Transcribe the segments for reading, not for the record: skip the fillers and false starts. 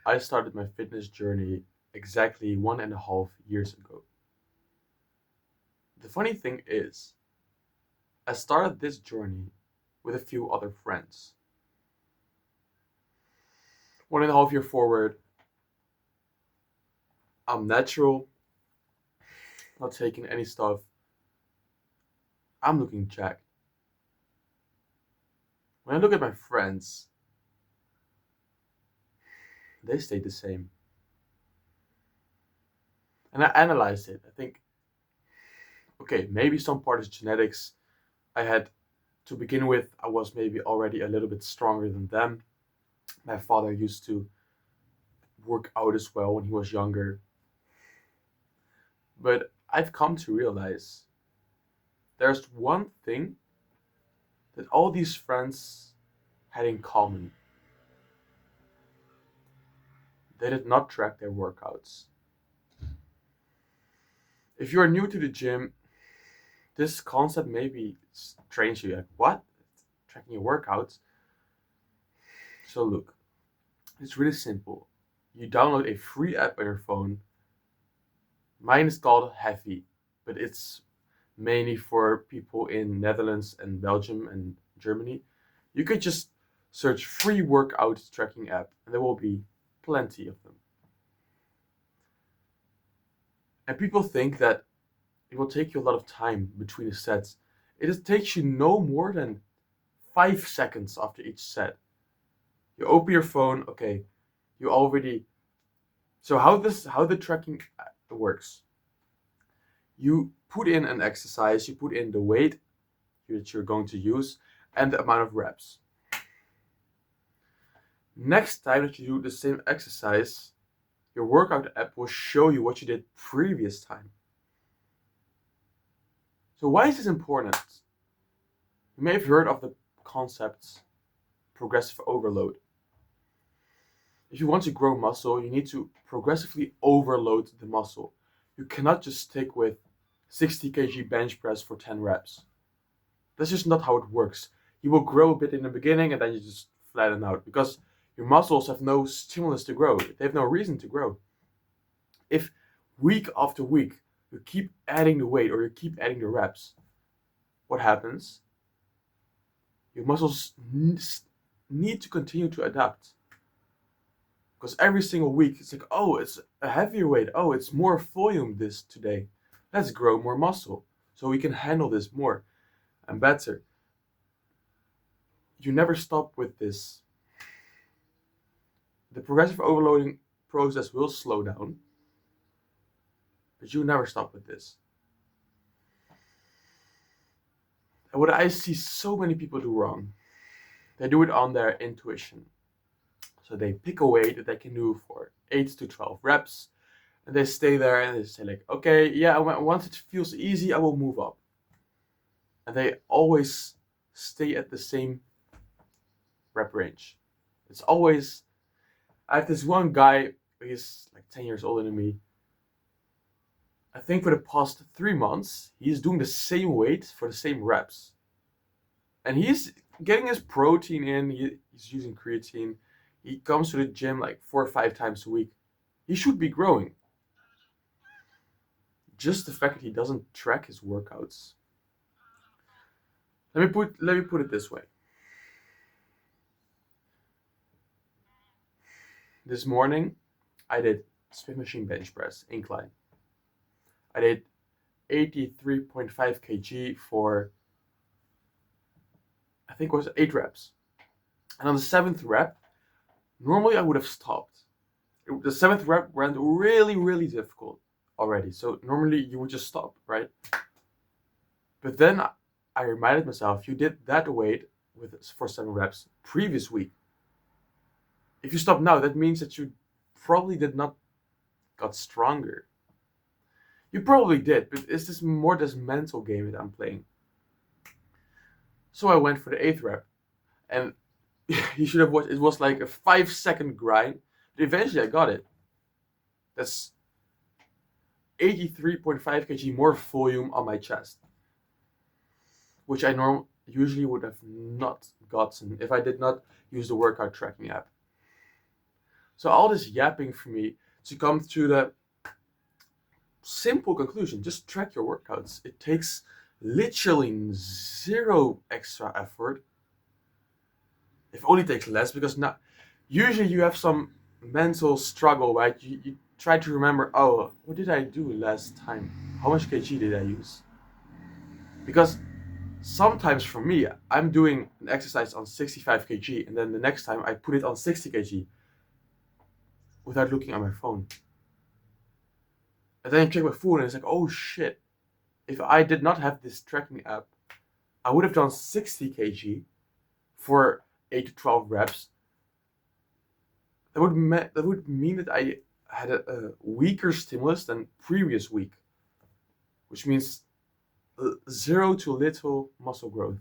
I started my fitness journey exactly 1.5 years ago. The funny thing is, I started this journey with a few other friends. 1.5 year forward, I'm natural, not taking any stuff. I'm looking jacked. When I look at my friends, they stay the same. And I analyzed it. I think, okay, maybe some part is genetics. I had, to begin with, I was maybe already a little bit stronger than them. My father used to work out as well when he was younger. But I've come to realize there's one thing that all these friends had in common. They did not track their workouts. If you are new to the gym, this concept may be strange to you. Like, what? Tracking your workouts? So, look, it's really simple. You download a free app on your phone. Mine is called Heavy, but it's mainly for people in Netherlands and Belgium and Germany. You could just search free workout tracking app, and there will be plenty of them. And people think that it will take you a lot of time between the sets. Takes you no more than 5 seconds after each set. You open your phone, okay, you already. So how the tracking works? You put in an exercise, you put in the weight that you're going to use, and the amount of reps. Next time that you do the same exercise, your workout app will show you what you did previous time. So why is this important? You may have heard of the concept progressive overload. If you want to grow muscle, you need to progressively overload the muscle. You cannot just stick with 60 kg bench press for 10 reps. That's just not how it works. You will grow a bit in the beginning and then you just flatten out because your muscles have no stimulus to grow. They have no reason to grow. If week after week you keep adding the weight or you keep adding the reps, what happens? Your muscles need to continue to adapt. Because every single week it's like, oh, it's a heavier weight. Oh, it's more volume this today. Let's grow more muscle so we can handle this more and better. You never stop with this. The progressive overloading process will slow down, but you never stop with this. And what I see so many people do wrong, they do it on their intuition. So they pick a weight that they can do for 8 to 12 reps, and they stay there and they say like, okay, yeah, once it feels easy, I will move up. And they always stay at the same rep range. It's always, I have this one guy, he's like 10 years older than me. I think for the past 3 months, he's doing the same weight for the same reps. And he's getting his protein in, he's using creatine. He comes to the gym like 4 or 5 times a week. He should be growing. Just the fact that he doesn't track his workouts. Let me put it this way. This morning, I did Smith machine bench press incline. I did 83.5 kg for, I think it was 8 reps. And on the 7th rep, normally I would have stopped. The 7th rep went really, really difficult already. So normally you would just stop, right? But then I reminded myself, you did that weight for 7 reps previous week. If you stop now, that means that you probably did not got stronger. You probably did, but it's just more this mental game that I'm playing. So I went for the 8th rep, and you should have watched. It was like a 5-second grind, but eventually I got it. That's 83.5 kg more volume on my chest, which I usually would have not gotten if I did not use the workout tracking app. So all this yapping for me to come to the simple conclusion: just track your workouts. It takes literally zero extra effort. If only takes less, because not usually you have some mental struggle, right? You try to remember, oh, what did I do last time? How much kg did I use? Because sometimes for me, I'm doing an exercise on 65 kg, and then the next time I put it on 60 kg without looking at my phone. And then I check my phone and it's like, oh shit, if I did not have this tracking app, I would have done 60 kg for 8 to 12 reps. That would mean that I had a weaker stimulus than previous week, which means zero to little muscle growth.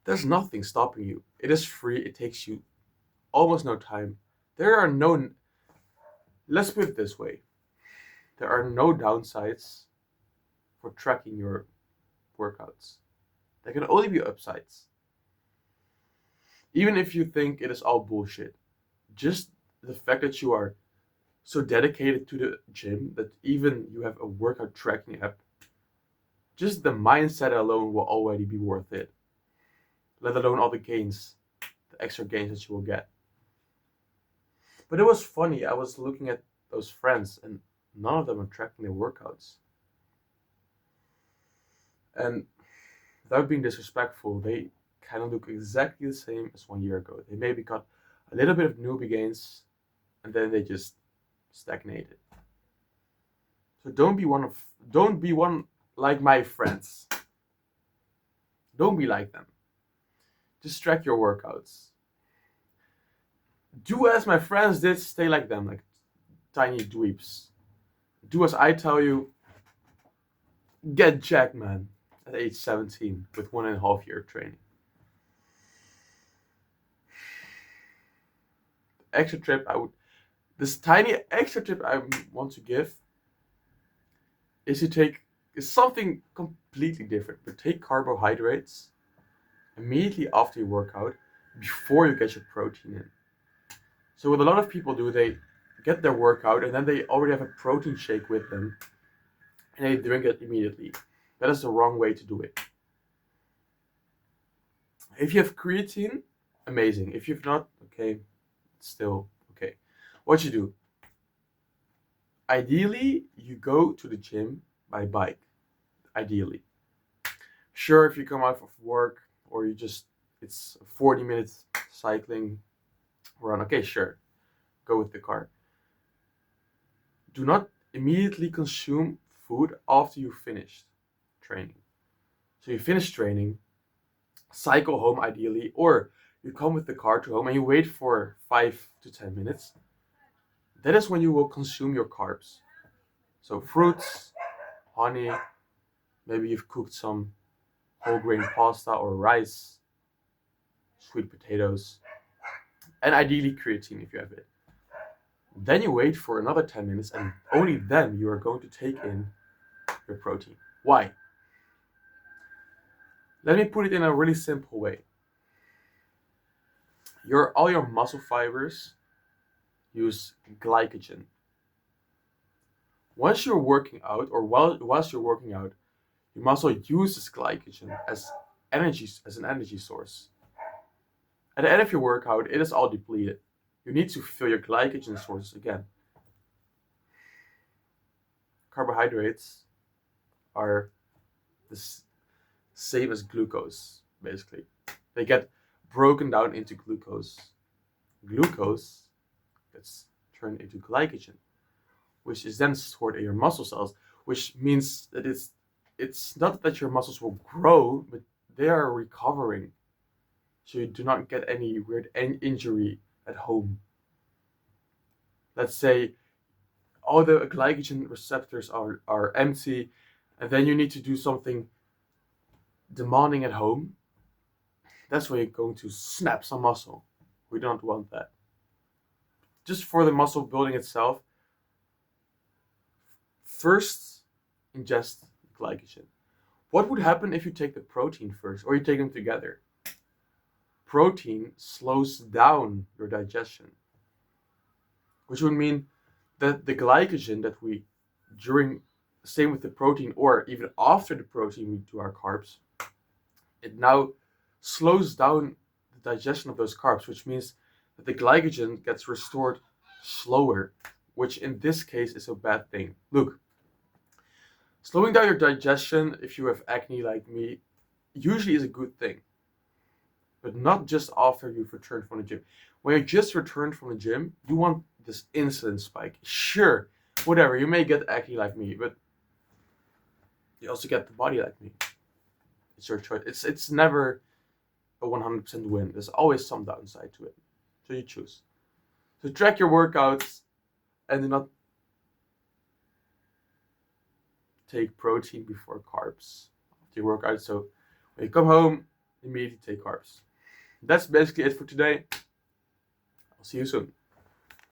There's nothing stopping you. It is free. It takes you almost no time. Let's put it this way. There are no downsides for tracking your workouts. There can only be upsides. Even if you think it is all bullshit, just the fact that you are so dedicated to the gym that even you have a workout tracking app, just the mindset alone will already be worth it. Let alone all the gains, the extra gains that you will get. But it was funny, I was looking at those friends and none of them are tracking their workouts. And without being disrespectful, they kind of look exactly the same as 1 year ago. They maybe got a little bit of newbie gains and then they just stagnated. So don't be one like my friends. Don't be like them. Just track your workouts. Do as my friends did, stay like them, like tiny dweeps. Do as I tell you, get jacked, man, at age 17 with 1.5 year training. This tiny extra tip I want to give is something completely different, but take carbohydrates immediately after your workout before you get your protein in. So what a lot of people do, they get their workout and then they already have a protein shake with them and they drink it immediately. That is the wrong way to do it. If you have creatine, amazing. If you've not, okay, still okay. What you do? Ideally, you go to the gym by bike. Ideally. Sure, if you come out of work or it's a 40 minutes cycling run, okay, sure, go with the car. Do not immediately consume food after you finished training. So you finish training, cycle home ideally, or you come with the car to home and you wait for 5 to 10 minutes. That is when you will consume your carbs. So fruits, honey, maybe you've cooked some whole grain pasta or rice, sweet potatoes, and ideally creatine if you have it. Then you wait for another 10 minutes and only then you are going to take in your protein. Why? Let me put it in a really simple way. All your muscle fibers use glycogen. Once you're working out, or whilst you're working out, your muscle uses glycogen as an energy source. At the end of your workout, it is all depleted. You need to fill your glycogen sources again. Carbohydrates are the same as glucose, basically. They get broken down into glucose. Glucose gets turned into glycogen, which is then stored in your muscle cells, which means that it's not that your muscles will grow, but they are recovering. So you do not get any weird injury at home. Let's say all the glycogen receptors are empty, and then you need to do something demanding at home. That's where you're going to snap some muscle. We don't want that. Just for the muscle building itself, first ingest glycogen. What would happen if you take the protein first, or you take them together? protein slows down your digestion, which would mean that the glycogen that we, during, same with the protein, or even after the protein we do our carbs, it now slows down the digestion of those carbs, which means that the glycogen gets restored slower, which in this case is a bad thing. Look, slowing down your digestion if you have acne like me usually is a good thing, but not just after you've returned from the gym. When you just returned from the gym, you want this insulin spike. Sure, whatever, you may get acne like me, but you also get the body like me. It's your choice. It's never a 100% win. There's always some downside to it. So you choose. So track your workouts and do not take protein before carbs after your workout. So when you come home, immediately take carbs. That's basically it for today. I'll see you soon.